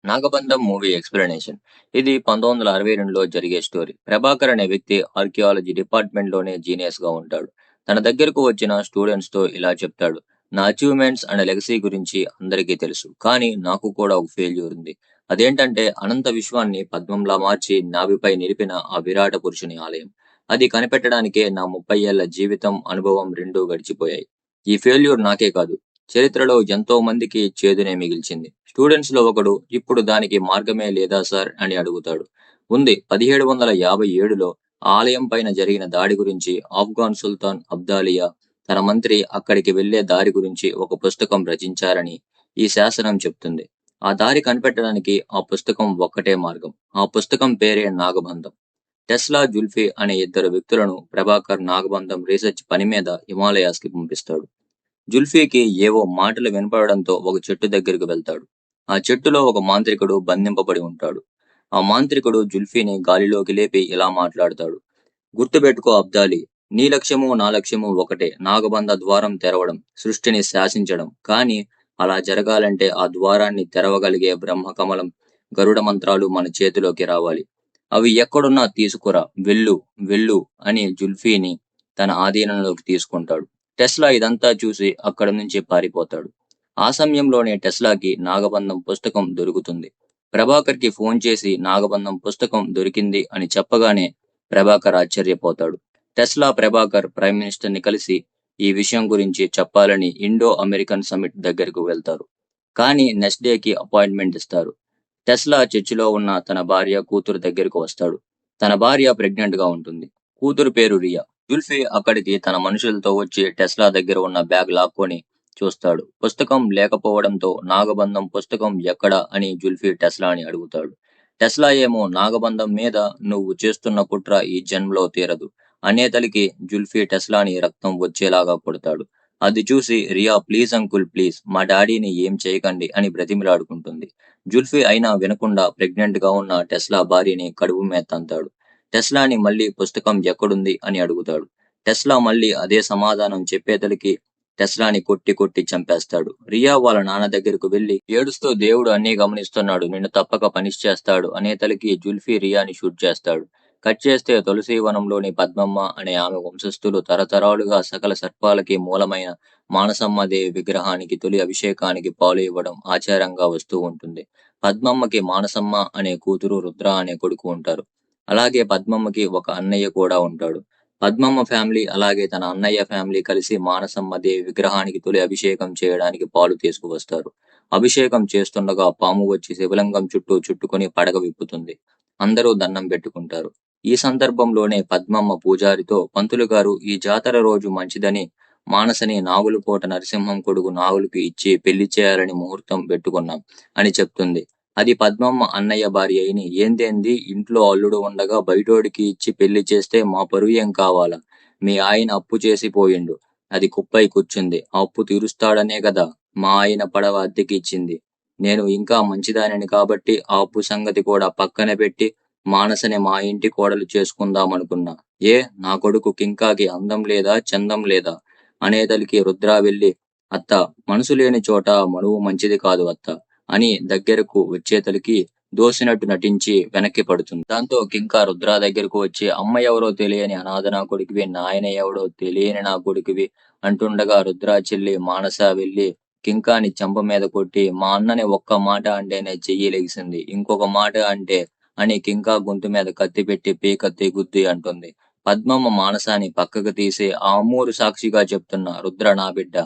నాగబంధం movie explanation. ఇది 1962లో జరిగే story. Prabhakar అనే వ్యక్తి ఆర్కియాలజీ డిపార్ట్‌మెంట్‌లోనే జీనియస్‌గా ఉంటాడు. తన దగ్గరకు వచ్చిన స్టూడెంట్స్‌తో ఇలా చెప్తాడు. నా అచీవ్‌మెంట్స్ అండ్ లెగసీ గురించి అందరికీ తెలుసు. కానీ నాకు కూడా ఒక ఫెయిల్యూర్ ఉంది. అదేంటంటే అనంత విశ్వాన్ని పద్మంలా మార్చి నాభిపై నిలిపిన ఆ విరాట పురుషుని ఆలయం. అది కనిపెట్టడానికే నా 30 ఏళ్ల జీవితం, అనుభవం రెండూ గడిచిపోయాయి. ఈ ఫెయిల్యూర్ నాకే కాదు, చరిత్రలో ఎంతో మందికి చేదునే మిగిల్చింది. స్టూడెంట్స్ లో ఒకడు ఇప్పుడు దానికి మార్గమే లేదా సార్ అని అడుగుతాడు. ఉంది. 1757లో ఆలయం పైన జరిగిన దాడి గురించి ఆఫ్ఘాన్ సుల్తాన్ అబ్దాలియా తన మంత్రి అక్కడికి వెళ్లే దారి గురించి ఒక పుస్తకం రచించారని ఈ శాసనం చెప్తుంది. ఆ దారి కనిపెట్టడానికి ఆ పుస్తకం ఒక్కటే మార్గం. ఆ పుస్తకం పేరే నాగబంధం. టెస్లా, జుల్ఫీ అనే ఇద్దరు వ్యక్తులను ప్రభాకర్ నాగబంధం రీసెర్చ్ పని మీద హిమాలయాస్ కి పంపిస్తాడు. జుల్ఫీకి ఏవో మాటలు వినపడడంతో ఒక చెట్టు దగ్గరకు వెళ్తాడు. ఆ చెట్టులో ఒక మాంత్రికుడు బంధింపబడి ఉంటాడు. ఆ మాంత్రికుడు జుల్ఫీని గాలిలోకి లేపి ఇలా మాట్లాడతాడు. గుర్తుపెట్టుకో అబ్దాలి, నీ లక్ష్యము నా లక్ష్యము ఒకటే, నాగబంధ ద్వారం తెరవడం, సృష్టిని శాసించడం. కానీ అలా జరగాలంటే ఆ ద్వారాన్ని తెరవగలిగే బ్రహ్మకమలం, గరుడ మంత్రాలు మన చేతిలోకి రావాలి. అవి ఎక్కడున్నా తీసుకురా, వెళ్ళు, వెళ్ళు అని జుల్ఫీని తన ఆధీనంలోకి తీసుకుంటాడు. టెస్లా ఇదంతా చూసి అక్కడి నుంచి పారిపోతాడు. ఆ సమయంలోనే టెస్లాకి నాగబంధం పుస్తకం దొరుకుతుంది. ప్రభాకర్ కి ఫోన్ చేసి నాగబంధం పుస్తకం దొరికింది అని చెప్పగానే ప్రభాకర్ ఆశ్చర్యపోతాడు. టెస్లా, ప్రభాకర్ ప్రైమ్ మినిస్టర్ ని కలిసి ఈ విషయం గురించి చెప్పాలని ఇండో అమెరికన్ సమిట్ దగ్గరకు వెళ్తారు. కానీ నెక్స్ట్ డేకి అపాయింట్మెంట్ ఇస్తారు. టెస్లా చర్చిలో ఉన్న తన భార్య, కూతురు దగ్గరకు వస్తాడు. తన భార్య ప్రెగ్నెంట్ గా ఉంటుంది. కూతురు పేరు రియా. జుల్ఫీ అక్కడికి తన మనుషులతో వచ్చి టెస్లా దగ్గర ఉన్న బ్యాగ్ లాక్కొని చూస్తాడు. పుస్తకం లేకపోవడంతో నాగబంధం పుస్తకం ఎక్కడా అని జుల్ఫీ టెస్లాని అడుగుతాడు. టెస్లా ఏమో నాగబంధం మీద నువ్వు చేస్తున్న కుట్ర ఈ జన్మలో తీరదు అనేతలికి జుల్ఫీ టెస్లాని రక్తం వచ్చేలాగా కొడతాడు. అది చూసి రియా ప్లీజ్ అంకుల్ ప్లీజ్, మా డాడీని ఏం చేయకండి అని బ్రతిమిలాడుకుంటుంది. జుల్ఫీ అయినా వినకుండా ప్రెగ్నెంట్ గా ఉన్న టెస్లా భార్యని కడుపు మీద తంతాడు. టెస్లాని మళ్ళీ పుస్తకం ఎక్కడుంది అని అడుగుతాడు. టెస్లా మళ్ళీ అదే సమాధానం చెప్పేతలికి టెస్లాని కొట్టి కొట్టి చంపేస్తాడు. రియా వాళ్ళ నాన్న దగ్గరకు వెళ్లి ఏడుస్తూ దేవుడు అన్నీ గమనిస్తున్నాడు, నిన్ను తప్పక పనిష్ చేస్తాడు అనేతలికి జుల్ఫీ రియాని షూట్ చేస్తాడు. కట్ చేస్తే తులసీవనంలోని పద్మమ్మ అనే ఆమె వంశస్థులు తరతరాలుగా సకల సర్పాలకి మూలమైన మానసమ్మదేవి విగ్రహానికి తొలి అభిషేకానికి పాలు ఇవ్వడం ఆచారంగా వస్తూ ఉంటుంది. పద్మమ్మకి మానసమ్మ అనే కూతురు, రుద్ర అనే కొడుకు ఉంటారు. అలాగే పద్మమ్మకి ఒక అన్నయ్య కూడా ఉంటాడు. పద్మమ్మ ఫ్యామిలీ అలాగే తన అన్నయ్య ఫ్యామిలీ కలిసి మానసమ్మ దేవి విగ్రహానికి తొలి అభిషేకం చేయడానికి పాలు తీసుకువస్తారు. అభిషేకం చేస్తుండగా పాము వచ్చి శివలింగం చుట్టూ చుట్టుకొని పడగ విప్పుతుంది. అందరూ దండం పెట్టుకుంటారు. ఈ సందర్భంలోనే పద్మమ్మ పూజారితో, పంతులు గారు, ఈ జాతర రోజు మంచిదని మానసని నాగులకోట నరసింహం కొడుకు నాగులకి ఇచ్చి పెళ్లి చేయాలని ముహూర్తం పెట్టుకున్నాం అని చెప్తుంది. అది పద్మమ్మ అన్నయ్య భార్య అయిని, ఏందేంది, ఇంట్లో అల్లుడు ఉండగా బయటోడికి ఇచ్చి పెళ్లి చేస్తే మా పరువు ఏం కావాలా? మీ ఆయన అప్పు చేసి పోయిండు, అది కుప్పై కూర్చుంది, ఆ అప్పు తీరుస్తాడనే కదా మా ఆయన పడవ అద్దెకి ఇచ్చింది. నేను ఇంకా మంచిదానిని కాబట్టి ఆ అప్పు సంగతి కూడా పక్కన పెట్టి మానసని మా ఇంటి కోడలు చేసుకుందామనుకున్నా. ఏ నా కొడుకు కింకాకి అందం లేదా, చందం లేదా అనేదలికి రుద్ర వెళ్ళి, అత్త, మనసు లేని చోట మనువు మంచిది కాదు అత్త అని దగ్గరకు వచ్చేతలికి దోసినట్టు నటించి వెనక్కి పడుతుంది. దాంతో కింకా రుద్ర దగ్గరకు వచ్చి, అమ్మ ఎవరో తెలియని అనాథ నా కొడుకువి, నాయన ఎవడో తెలియని నా కొడుకువి అంటుండగా రుద్ర చెల్లి మానస వెళ్లి కింకాని చెంప మీద కొట్టి, మా అన్నని ఒక్క మాట అంటేనే చెయ్యి లెగిసింది, ఇంకొక మాట అంటే అని కింకా గొంతు మీద కత్తి పెట్టి పీక తెగుద్ది అంటుంది. పద్మమ్మ మానసాని పక్కకు తీసి, ఆ అమ్మూరు సాక్షిగా చెప్తున్నా, రుద్ర నా బిడ్డ,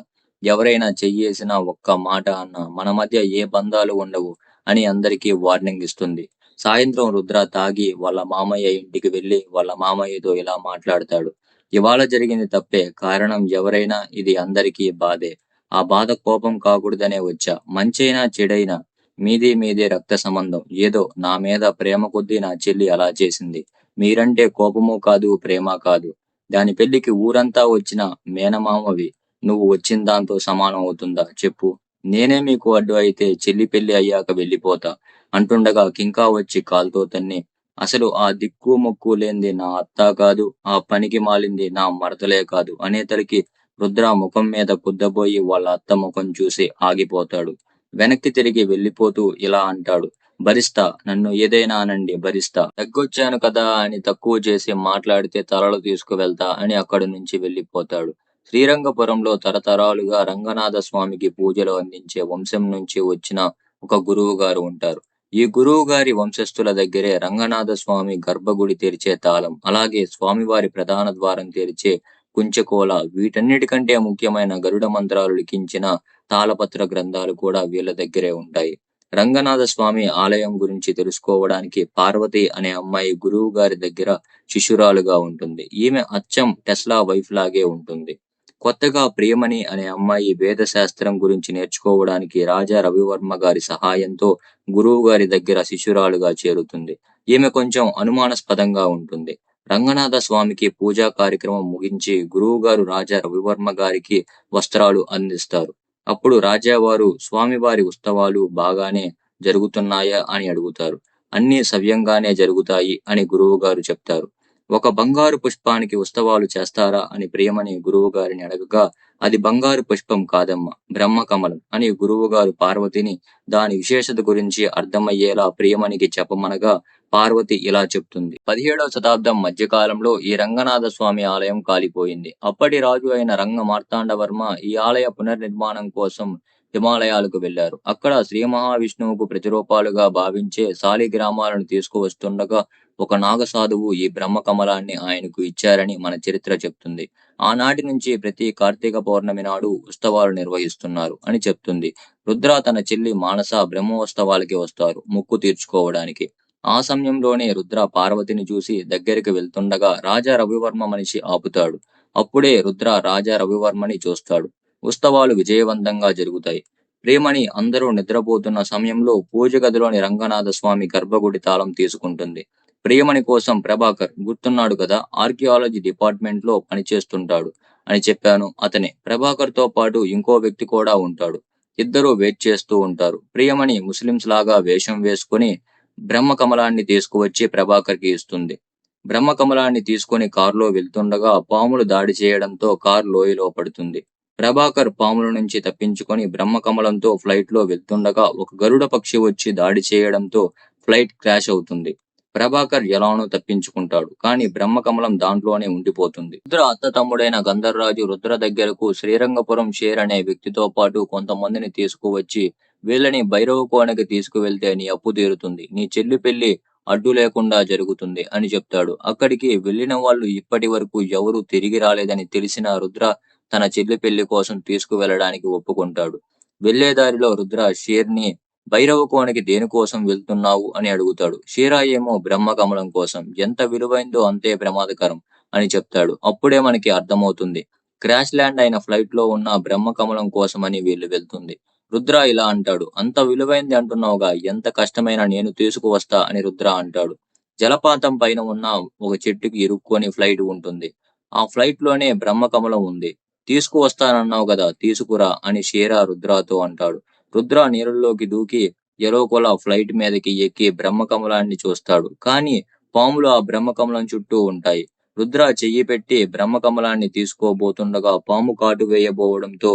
ఎవరైనా చెయ్యేసినా ఒక్క మాట అన్నా మన మధ్య ఏ బంధాలు ఉండవు అని అందరికీ వార్నింగ్ ఇస్తుంది. సాయంత్రం రుద్ర తాగి వాళ్ళ మామయ్య ఇంటికి వెళ్లి వాళ్ళ మామయ్యతో ఇలా మాట్లాడతాడు. ఇవాళ జరిగింది తప్పే, కారణం ఎవరైనా ఇది అందరికీ బాధే. ఆ బాధ కోపం కాకూడదనే వచ్చా. మంచైనా చెడైనా మీది మీదే రక్త సంబంధం. ఏదో నా మీద ప్రేమ కొద్దీ నా చెల్లి అలా చేసింది. మీరంటే కోపము కాదు, ప్రేమ కాదు. దాని పెళ్లికి ఊరంతా వచ్చిన మేనమామవి నువ్వు వచ్చిన దాంతో సమానం అవుతుందా చెప్పు? నేనే మీకు అడ్డు అయితే చెల్లి పెళ్లి అయ్యాక వెళ్ళిపోతా అంటుండగా కింకా వచ్చి కాల్తో తన్ని, అసలు ఆ దిక్కు మొక్కు లేంది నా అత్త కాదు, ఆ పనికి మాలింది నా మరదలే కాదు అనేతలికి రుద్ర ముఖం మీద కుద్దబోయి వాళ్ళ అత్త ముఖం చూసి ఆగిపోతాడు. వెనక్కి తిరిగి వెళ్ళిపోతూ ఇలా అంటాడు. భరిస్తా, నన్ను ఏదైనా అనండి భరిస్తా, తగ్గొచ్చాను కదా అని తక్కువ చేసి మాట్లాడితే తలలు తీసుకువెళ్తా అని అక్కడి నుంచి వెళ్ళిపోతాడు. శ్రీరంగపురంలో తరతరాలుగా రంగనాథ స్వామికి పూజలు అందించే వంశం నుంచి వచ్చిన ఒక గురువు గారు ఉంటారు. ఈ గురువు గారి వంశస్థుల దగ్గరే రంగనాథ స్వామి గర్భగుడి తెరిచే తాళం, అలాగే స్వామివారి ప్రధాన ద్వారం తెరిచే కుంచెకోల, వీటన్నిటికంటే ముఖ్యమైన గరుడ మంత్రాలు లిఖించిన తాళపత్ర గ్రంథాలు కూడా వీళ్ళ దగ్గరే ఉంటాయి. రంగనాథ స్వామి ఆలయం గురించి తెలుసుకోవడానికి పార్వతి అనే అమ్మాయి గురువు గారి దగ్గర శిష్యురాలుగా ఉంటుంది. ఈమె అచ్చం టెస్లా వైఫ్ లాగే ఉంటుంది. కొత్తగా ప్రియమణి అనే అమ్మాయి వేద శాస్త్రం గురించి నేర్చుకోవడానికి రాజా రవివర్మ గారి సహాయంతో గురువు గారి దగ్గర శిష్యురాలుగా చేరుతుంది. ఈమె కొంచెం అనుమానాస్పదంగా ఉంటుంది. రంగనాథ స్వామికి పూజా కార్యక్రమం ముగించి గురువు గారు రాజా రవివర్మ గారికి వస్త్రాలు అందిస్తారు. అప్పుడు రాజావారు స్వామివారి ఉత్సవాలు బాగానే జరుగుతున్నాయా అని అడుగుతారు. అన్నీ సవ్యంగానే జరుగుతాయి అని గురువు గారు చెప్తారు. ఒక బంగారు పుష్పానికి ఉత్సవాలు చేస్తారా అని ప్రియమని గురువు గారిని అడగగా, అది బంగారు పుష్పం కాదమ్మా, బ్రహ్మకమలం అని గురువు గారు పార్వతిని దాని విశేషత గురించి అర్థమయ్యేలా ప్రియమణికి చెప్పమనగా పార్వతి ఇలా చెప్తుంది. 17వ శతాబ్దం మధ్యకాలంలో ఈ రంగనాథ స్వామి ఆలయం కాలిపోయింది. అప్పటి రాజు అయిన రంగ మార్తాండవర్మ ఈ ఆలయ పునర్నిర్మాణం కోసం హిమాలయాలకు వెళ్లారు. అక్కడ శ్రీ మహావిష్ణువుకు ప్రతిరూపాలుగా భావించే శాలిగ్రామాలను తీసుకువస్తుండగా ఒక నాగసాధువు ఈ బ్రహ్మకమలాన్ని ఆయనకు ఇచ్చారని మన చరిత్ర చెప్తుంది. ఆనాటి నుంచి ప్రతి కార్తీక పౌర్ణమి నాడు ఉత్సవాలు నిర్వహిస్తున్నారు అని చెప్తుంది. రుద్ర తన చెల్లి మానస బ్రహ్మోత్సవాలకి వస్తారు మొక్కు తీర్చుకోవడానికి. ఆ సమయంలోనే రుద్ర పార్వతిని చూసి దగ్గరికి వెళ్తుండగా రాజా రవివర్మ మనిషి ఆపుతాడు. అప్పుడే రుద్ర రాజా రవివర్మని చూస్తాడు. ఉత్సవాలు విజయవంతంగా జరుగుతాయి. ప్రియమణి అందరూ నిద్రపోతున్న సమయంలో పూజ గదిలోని రంగనాథ స్వామి గర్భగుడి తాళం తీసుకుంటుంది. ప్రియమణి కోసం ప్రభాకర్, గుర్తున్నాడు కదా, ఆర్కియాలజీ డిపార్ట్మెంట్ లో పనిచేస్తుంటాడు అని చెప్పాను, అతనే. ప్రభాకర్ తో పాటు ఇంకో వ్యక్తి కూడా ఉంటాడు. ఇద్దరూ వెయిట్ చేస్తూ ఉంటారు. ప్రియమణి ముస్లింస్ లాగా వేషం వేసుకుని బ్రహ్మకమలాన్ని తీసుకువచ్చి ప్రభాకర్ కి ఇస్తుంది. బ్రహ్మకమలాన్ని తీసుకుని కారులో వెళ్తుండగా పాములు దాడి చేయడంతో కారు లోయలో పడుతుంది. ప్రభాకర్ పాముల నుంచి తప్పించుకొని బ్రహ్మకమలంతో ఫ్లైట్ లో వెళ్తుండగా ఒక గరుడ పక్షి వచ్చి దాడి చేయడంతో ఫ్లైట్ క్రాష్ అవుతుంది. ప్రభాకర్ ఎలానో తప్పించుకుంటాడు, కానీ బ్రహ్మకమలం దాంట్లోనే ఉండిపోతుంది. రుద్ర అత్త తమ్ముడైన గంధర్రాజు రుద్ర దగ్గరకు శ్రీరంగపురం షేర్ అనే వ్యక్తితో పాటు కొంతమందిని తీసుకువచ్చి, వీళ్ళని భైరవ కోనకి తీసుకువెళ్తే నీ అప్పు తీరుతుంది, నీ చెల్లి పెళ్లి అడ్డు లేకుండా జరుగుతుంది అని చెప్తాడు. అక్కడికి వెళ్లిన వాళ్ళు ఇప్పటి వరకు ఎవరూ తిరిగి రాలేదని తెలిసిన రుద్ర తన చెల్లి పెళ్లి కోసం తీసుకువెళ్ళడానికి ఒప్పుకుంటాడు. వెళ్లేదారిలో రుద్ర షేర్ని భైరవ కోనకి దేనికోసం వెళ్తున్నావు అని అడుగుతాడు. షీరా ఏమో బ్రహ్మకమలం కోసం, ఎంత విలువైందో అంతే ప్రమాదకరం అని చెప్తాడు. అప్పుడే మనకి అర్థమవుతుంది, క్రాష్ ల్యాండ్ అయిన ఫ్లైట్ లో ఉన్న బ్రహ్మకమలం కోసమని వీళ్ళు వెళ్తుంది. రుద్ర ఇలా అంటాడు, అంత విలువైంది అంటున్నావుగా, ఎంత కష్టమైనా నేను తీసుకువస్తా అని రుద్ర అంటాడు. జలపాతం పైన ఉన్న ఒక చెట్టుకి ఇరుక్కొని ఫ్లైట్ ఉంటుంది. ఆ ఫ్లైట్ లోనే బ్రహ్మకమలం ఉంది. తీసుకువస్తానన్నావు కదా, తీసుకురా అని షీరా రుద్రతో అంటాడు. రుద్ర నీళ్ళలోకి దూకి ఎలోకొల ఫ్లైట్ మీదకి ఎక్కి బ్రహ్మకమలాన్ని చూస్తాడు. కానీ పాములు ఆ బ్రహ్మకమలం చుట్టూ ఉంటాయి. రుద్ర చెయ్యి పెట్టి బ్రహ్మకమలాన్ని తీసుకోబోతుండగా పాము కాటు వేయబోవడంతో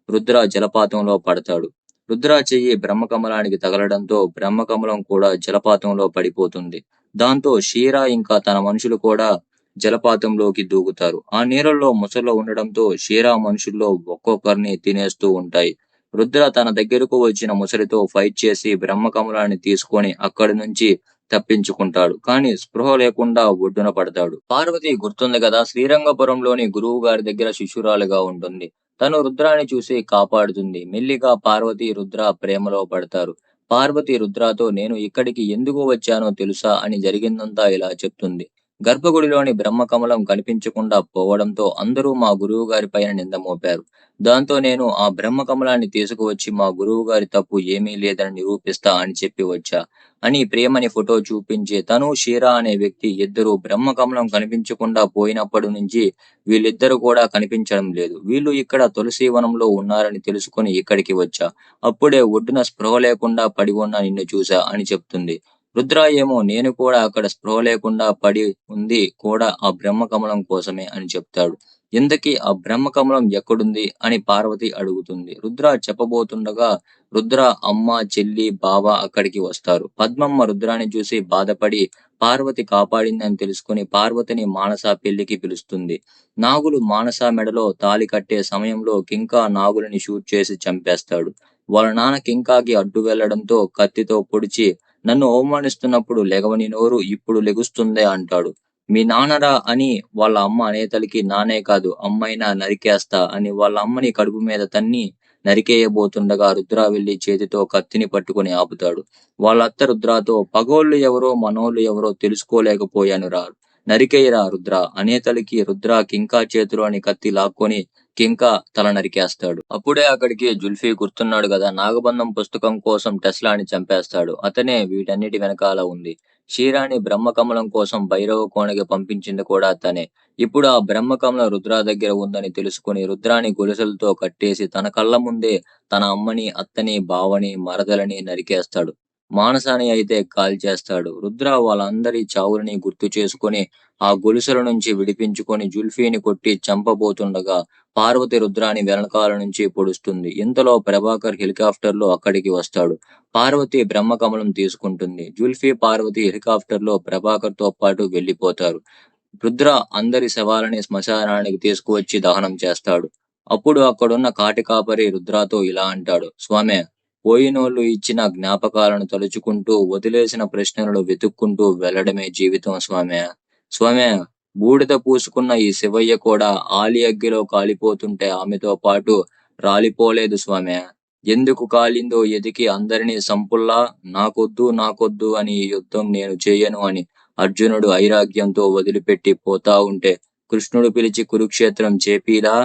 రుద్ర జలపాతంలో పడతాడు. రుద్ర చెయ్యి బ్రహ్మకమలానికి తగలడంతో బ్రహ్మకమలం కూడా జలపాతంలో పడిపోతుంది. దాంతో షీరా ఇంకా తన మనుషులు కూడా జలపాతంలోకి దూకుతారు. ఆ నీళ్ళల్లో ముసలు ఉండడంతో షీరా మనుషుల్లో ఒక్కొక్కరిని తినేస్తూ ఉంటాయి. రుద్ర తన దగ్గరకు వచ్చిన ముసలితో ఫైట్ చేసి బ్రహ్మకమలాన్ని తీసుకొని అక్కడి నుంచి తప్పించుకుంటాడు. కానీ స్పృహ లేకుండా ఒడ్డున పడతాడు. పార్వతి గుర్తుంది కదా, శ్రీరంగపురంలోని గురువు గారి దగ్గర శిష్యురాలుగా ఉంటుంది. తను రుద్రాన్ని చూసి కాపాడుతుంది. మెల్లిగా పార్వతి రుద్ర ప్రేమలో పడతారు. పార్వతి రుద్రతో నేను ఇక్కడికి ఎందుకు వచ్చానో తెలుసా అని జరిగిందంతా ఇలా చెప్తుంది. గర్భగుడిలోని బ్రహ్మకమలం కనిపించకుండా పోవడంతో అందరూ మా గురువు గారి పైన నింద మోపారు. దాంతో నేను ఆ బ్రహ్మకమలాన్ని తీసుకువచ్చి మా గురువు గారి తప్పు ఏమీ లేదని నిరూపిస్తా అని చెప్పి వచ్చా అని ప్రేమని ఫోటో చూపించి, తను షీరా అనే వ్యక్తి ఇద్దరు బ్రహ్మకమలం కనిపించకుండా పోయినప్పటి నుంచి వీళ్ళిద్దరు కూడా కనిపించడం లేదు. వీళ్ళు ఇక్కడ తులసి వనంలో ఉన్నారని తెలుసుకుని ఇక్కడికి వచ్చా. అప్పుడే ఒడ్డున స్పృహ లేకుండా పడి ఉన్న నిన్ను చూసా అని చెప్తుంది. రుద్ర ఏమో నేను కూడా అక్కడ స్పృహ లేకుండా పడి ఉంది కూడా ఆ బ్రహ్మకమలం కోసమే అని చెప్తాడు. ఇంతకీ ఆ బ్రహ్మకమలం ఎక్కడుంది అని పార్వతి అడుగుతుంది. రుద్ర చెప్పబోతుండగా రుద్ర అమ్మ, చెల్లి, బావ అక్కడికి వస్తారు. పద్మమ్మ రుద్రాని చూసి బాధపడి పార్వతి కాపాడిందని తెలుసుకుని పార్వతిని మానస పెళ్లికి పిలుస్తుంది. నాగులు మానస మెడలో తాళి కట్టే సమయంలో కింకా నాగులని షూట్ చేసి చంపేస్తాడు. వాళ్ళ నాన్న కింకాకి అడ్డు వెళ్లడంతో కత్తితో పొడిచి నన్ను అవమానిస్తున్నప్పుడు లెగవని నోరు ఇప్పుడు లెగుస్తుందే అంటాడు. మీ నాన్నరా అని వాళ్ళ అమ్మ అనేతలికి నానే కాదు అమ్మైనా నరికేస్తా అని వాళ్ళ అమ్మని కడుపు మీద తన్ని నరికేయబోతుండగా రుద్ర వెళ్లి చేతితో కత్తిని పట్టుకుని ఆపుతాడు. వాళ్ళ అత్త రుద్రాతో పగోళ్ళు ఎవరో మనోళ్ళు ఎవరో తెలుసుకోలేకపోయాను రా, నరికేయరా రుద్ర అనేతలికి రుద్ర కింకా చేతిలోని కత్తి లాక్కొని కింకా తల నరికేస్తాడు. అప్పుడే అక్కడికి జుల్ఫీ గుర్తున్నాడు కదా, నాగబంధం పుస్తకం కోసం టెస్లాని చంపేస్తాడు. అతనే వీటన్నిటి వెనకాల ఉంది. క్షీరాని బ్రహ్మకమలం కోసం భైరవ కోణకి పంపించింది కూడా తనే. ఇప్పుడు ఆ బ్రహ్మకమలం రుద్ర దగ్గర ఉందని తెలుసుకుని రుద్రాని గొలుసులతో కట్టేసి తన కళ్ళ ముందే తన అమ్మని, అత్తని, బావని, మరదలని నరికేస్తాడు. మానసాని అయితే కాల్చేస్తాడు. రుద్ర వాళ్ళందరి చావులని గుర్తు చేసుకుని ఆ గొలుసుల నుంచి విడిపించుకొని జుల్ఫీని కొట్టి చంపబోతుండగా పార్వతి రుద్రాని వెనకాల నుంచి పొడుస్తుంది. ఇంతలో ప్రభాకర్ హెలికాప్టర్ లో అక్కడికి వస్తాడు. పార్వతి బ్రహ్మకమలం తీసుకుంటుంది. జుల్ఫీ, పార్వతి హెలికాప్టర్ లో ప్రభాకర్ తో పాటు వెళ్లిపోతారు. రుద్ర అందరి శవాలని శ్మశానానికి తీసుకువచ్చి దహనం చేస్తాడు. అప్పుడు అక్కడున్న కాటి కాపరి రుద్రతో ఇలా అంటాడు. స్వామే, పోయినోళ్ళు ఇచ్చిన జ్ఞాపకాలను తలుచుకుంటూ వదిలేసిన ప్రశ్నలను వెతుక్కుంటూ వెళ్లడమే జీవితం స్వామే. స్వామే, బూడిద పూసుకున్న ఈ శివయ్య కూడా ఆలి అగ్గిలో కాలిపోతుంటే ఆమెతో పాటు రాలిపోలేదు స్వామే. ఎందుకు కాలిందో ఎదికి అందరినీ సంపుల్లా నాకొద్దు నాకొద్దు అని ఈ యుద్ధం నేను చేయను అని అర్జునుడు వైరాగ్యంతో వదిలిపెట్టి పోతా ఉంటే కృష్ణుడు పిలిచి కురుక్షేత్రం చేపీలా,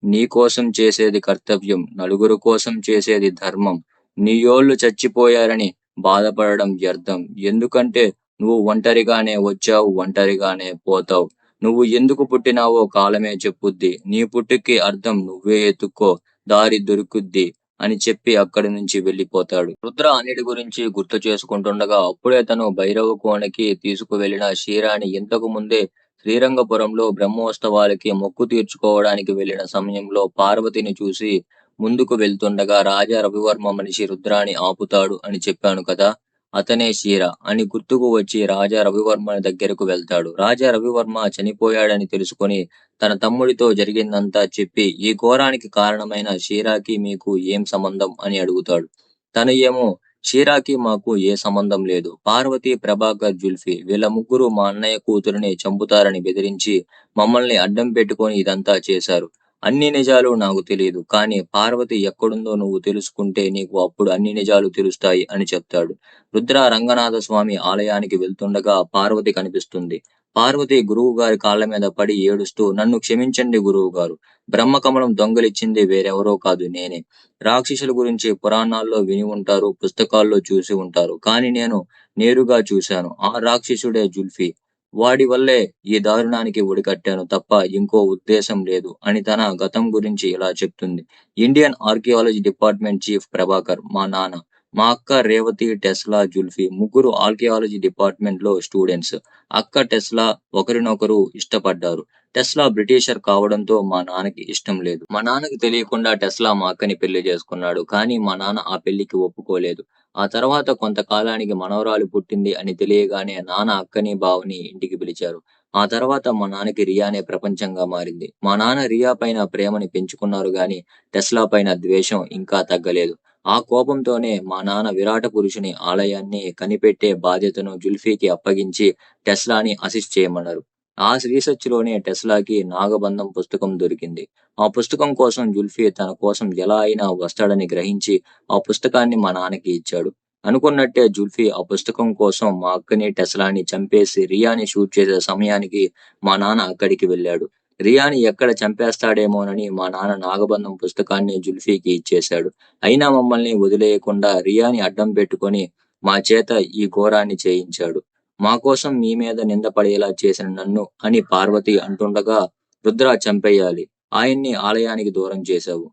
నీ కోసం చేసేది కర్తవ్యం, నలుగురు కోసం చేసేది ధర్మం. నీయోళ్ళు చచ్చిపోయారని బాధపడడం వ్యర్థం. ఎందుకంటే నువ్వు ఒంటరిగానే వచ్చావు, ఒంటరిగానే పోతావు. నువ్వు ఎందుకు పుట్టినావో కాలమే చెప్పుద్ది. నీ పుట్టుకి అర్థం నువ్వే ఎత్తుక్కో, దారి దొరుకుద్ది అని చెప్పి అక్కడి నుంచి వెళ్లిపోతాడు. రుద్ర అన్నిటి గురించి గుర్తు చేసుకుంటుండగా అప్పుడే తను భైరవ కోణకి తీసుకువెళ్లిన క్షీరాని ఇంతకు ముందే శ్రీరంగపురంలో బ్రహ్మోత్సవాలకి మొక్కు తీర్చుకోవడానికి వెళ్లిన సమయంలో పార్వతిని చూసి ముందుకు వెళ్తుండగా రాజా రవివర్మ మనిషి రుద్రాని ఆపుతాడు అని చెప్పాను కదా, అతనే క్షీర అని గుర్తుకు వచ్చి రాజా రవివర్మ దగ్గరకు వెళ్తాడు. రాజా రవివర్మ చనిపోయాడని తెలుసుకొని తన తమ్ముడితో జరిగిందంతా చెప్పి ఈ ఘోరానికి కారణమైన క్షీరాకి మీకు ఏం సంబంధం అని అడుగుతాడు. తను ఏమో, క్షీరాకి మాకు ఏ సంబంధం లేదు. పార్వతి, ప్రభాకర్, జుల్ఫీ వీళ్ళ ముగ్గురు మా అన్నయ్య కూతురిని చంపుతారని బెదిరించి మమ్మల్ని అడ్డం పెట్టుకొని ఇదంతా చేశారు. అన్ని నిజాలు నాకు తెలియదు, కానీ పార్వతి ఎక్కడుందో నువ్వు తెలుసుకుంటే నీకు అప్పుడు అన్ని నిజాలు తెలుస్తాయి అని చెప్తాడు. రుద్ర రంగనాథ స్వామి ఆలయానికి వెళ్తుండగా పార్వతి కనిపిస్తుంది. పార్వతి గురువు గారి కాళ్ల మీద పడి ఏడుస్తూ, నన్ను క్షమించండి గురువు గారు, బ్రహ్మకమలం దొంగలిచ్చింది వేరెవరో కాదు నేనే. రాక్షసుల గురించి పురాణాల్లో విని ఉంటారు, పుస్తకాల్లో చూసి ఉంటారు, కానీ నేను నేరుగా చూశాను. ఆ రాక్షసుడే జుల్ఫీ. వాడి వల్లే ఈ దారుణానికి ఒడికట్టాను తప్ప ఇంకో ఉద్దేశం లేదు అని తన గతం గురించి ఇలా చెప్తుంది. Indian archaeology department chief Prabhakar మా నాన్న. మా అక్క రేవతి, టెస్లా, జుల్ఫీ ముగ్గురు ఆర్కియాలజీ డిపార్ట్మెంట్ లో స్టూడెంట్స్. అక్క, టెస్లా ఒకరినొకరు ఇష్టపడ్డారు. టెస్లా బ్రిటిషర్ కావడంతో మా నాన్నకి ఇష్టం లేదు. మా నాన్నకి తెలియకుండా టెస్లా మా అక్కని పెళ్లి చేసుకున్నాడు. కానీ మా నాన్న ఆ పెళ్లికి ఒప్పుకోలేదు. ఆ తర్వాత కొంతకాలానికి మనవరాలు పుట్టింది అని తెలియగానే నాన్న అక్కని, బావని ఇంటికి పిలిచారు. ఆ తర్వాత మా నాన్నకి రియానే ప్రపంచంగా మారింది. మా నాన్న రియా పైన ప్రేమని పెంచుకున్నారు గాని టెస్లా పైన ద్వేషం ఇంకా తగ్గలేదు. ఆ కోపంతోనే మా నాన్న విరాట పురుషుని ఆలయాన్ని కనిపెట్టే బాధ్యతను జుల్ఫీకి అప్పగించి టెస్లాని అసిస్ట్ చేయమన్నారు. ఆ రీసెర్చ్ లోనే టెస్లాకి నాగబంధం పుస్తకం దొరికింది. ఆ పుస్తకం కోసం జుల్ఫీ తన కోసం ఎలా అయినా వస్తాడని గ్రహించి ఆ పుస్తకాన్ని మా నాన్నకి ఇచ్చాడు. అనుకున్నట్టే జుల్ఫీ ఆ పుస్తకం కోసం మా అక్కని, టెస్లాని చంపేసి రియాని షూట్ చేసే సమయానికి మా నాన్న అక్కడికి వెళ్ళాడు. రియాని ఎక్కడ చంపేస్తాడేమోనని మా నాన్న నాగబంధం పుస్తకాన్ని జుల్ఫీకి ఇచ్చేశాడు. అయినా మమ్మల్ని వదిలేయకుండా రియాని అడ్డం పెట్టుకొని మా చేత ఈ ఘోరాన్ని చేయించాడు. మా కోసం మీ మీద నింద పడేలా చేసిన నన్ను అని పార్వతి అంటుండగా రుద్ర చంపేయాలి, ఆయన్ని ఆలయానికి దూరం చేశావు,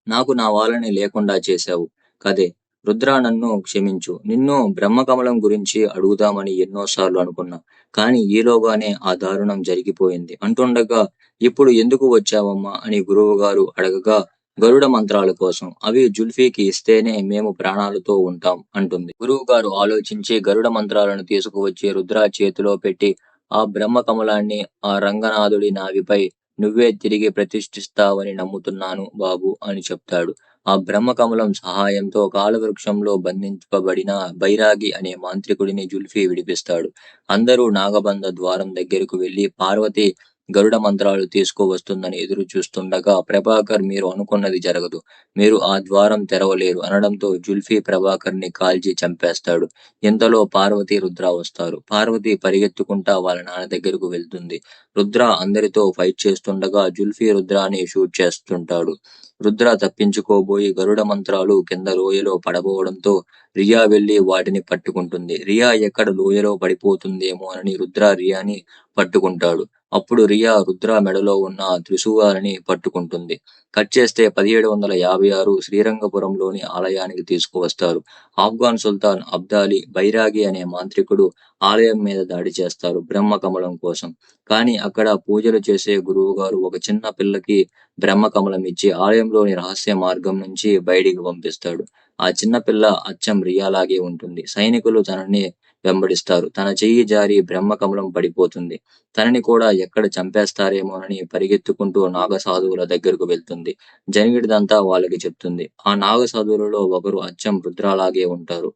నాకు నా వాళ్ళని లేకుండా చేశావు కదే. రుద్ర, నన్ను క్షమించు. నిన్ను బ్రహ్మకమలం గురించి అడుగుదామని ఎన్నోసార్లు అనుకున్నా. కాని ఈలోగానే ఆ దారుణం జరిగిపోయింది అంటుండగా, ఇప్పుడు ఎందుకు వచ్చావమ్మా అని గురువుగారు అడగగా, గరుడ మంత్రాల కోసం. అవి జుల్ఫీకి ఇస్తేనే మేము ప్రాణాలతో ఉంటాం అంటుంది. గురువుగారు ఆలోచించి గరుడ మంత్రాలను తీసుకువచ్చి రుద్ర చేతిలో పెట్టి, ఆ బ్రహ్మ కమలాన్ని ఆ రంగనాథుడి నావిపై నువ్వే తిరిగి ప్రతిష్ఠిస్తావని నమ్ముతున్నాను బాబు అని చెప్తాడు. ఆ బ్రహ్మకమలం సహాయంతో కాలవృక్షంలో బంధింపబడిన బైరాగి అనే మాంత్రికుడిని జుల్ఫీ విడిపిస్తాడు. అందరూ నాగబంధ ద్వారం దగ్గరకు వెళ్లి పార్వతి గరుడ మంత్రాలు తీసుకువస్తుందని ఎదురు చూస్తుండగా, ప్రభాకర్ మీరు అనుకున్నది జరగదు, మీరు ఆ ద్వారం తెరవలేరు అనడంతో జుల్ఫీ ప్రభాకర్ ని కాల్చి చంపేస్తాడు. ఇంతలో పార్వతి, రుద్ర వస్తారు. పార్వతి పరిగెత్తుకుంటా వాళ్ళ నాన్న దగ్గరకు వెళ్తుంది. రుద్ర అందరితో ఫైట్ చేస్తుండగా జుల్ఫీ రుద్రాని షూట్ చేస్తుంటాడు. రుద్ర తప్పించుకోబోయి గరుడ మంత్రాలు కింద లోయలో పడబోవడంతో రియా వెళ్లి వాటిని పట్టుకుంటుంది. రియా ఎక్కడ లోయలో పడిపోతుందేమోనని రుద్ర రియాని పట్టుకుంటాడు. అప్పుడు రియా రుద్ర మెడలో ఉన్న త్రిశూలాలని పట్టుకుంటుంది. కట్ చేస్తే 1756 శ్రీరంగపురంలోని ఆలయానికి తీసుకువస్తారు. ఆఫ్ఘాన్ సుల్తాన్ అబ్దాలి బైరాగి అనే మాంత్రికుడు ఆలయం మీద దాడి చేస్తారు బ్రహ్మకమలం కోసం. కానీ అక్కడ పూజలు చేసే గురువుగారు ఒక చిన్న పిల్లకి బ్రహ్మకమలం ఇచ్చి ఆలయంలోని రహస్య మార్గం నుంచి బయటికి పంపిస్తాడు. ఆ చిన్న పిల్ల అచ్చం రియాలాగే ఉంటుంది. సైనికులు తనని వెంబడిస్తారు. తన చెయ్యి జారి బ్రహ్మకమలం పడిపోతుంది. తనని కూడా ఎక్కడ చంపేస్తారేమోనని పరిగెత్తుకుంటూ నాగసాధువుల దగ్గరకు వెళ్తుంది. జరిగినదంతా వాళ్ళకి చెప్తుంది. ఆ నాగసాధువులలో ఒకరు అచ్చం రుద్రలాగే ఉంటారు.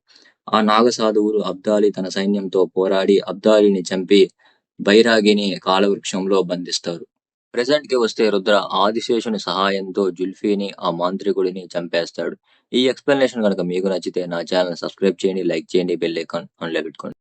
ఆ నాగసాధువులు అబ్దాలి తన సైన్యంతో పోరాడి అబ్దాలిని చంపి బైరాగిని కాలవృక్షంలో బంధిస్తారు. ప్రెజెంట్ కి వస్తే రుద్ర ఆదిశేషుని సహాయంతో జుల్ఫీని ఆ మాంత్రికుడిని చంపేస్తాడు. ఈ ఎక్స్ప్లెనేషన్ కనుక మీకు నచ్చితే నా ఛానల్ సబ్స్క్రైబ్ చేయండి, లైక్ చేయండి, బెల్ ఐకాన్ ఆన్ లో పెట్టుకోండి.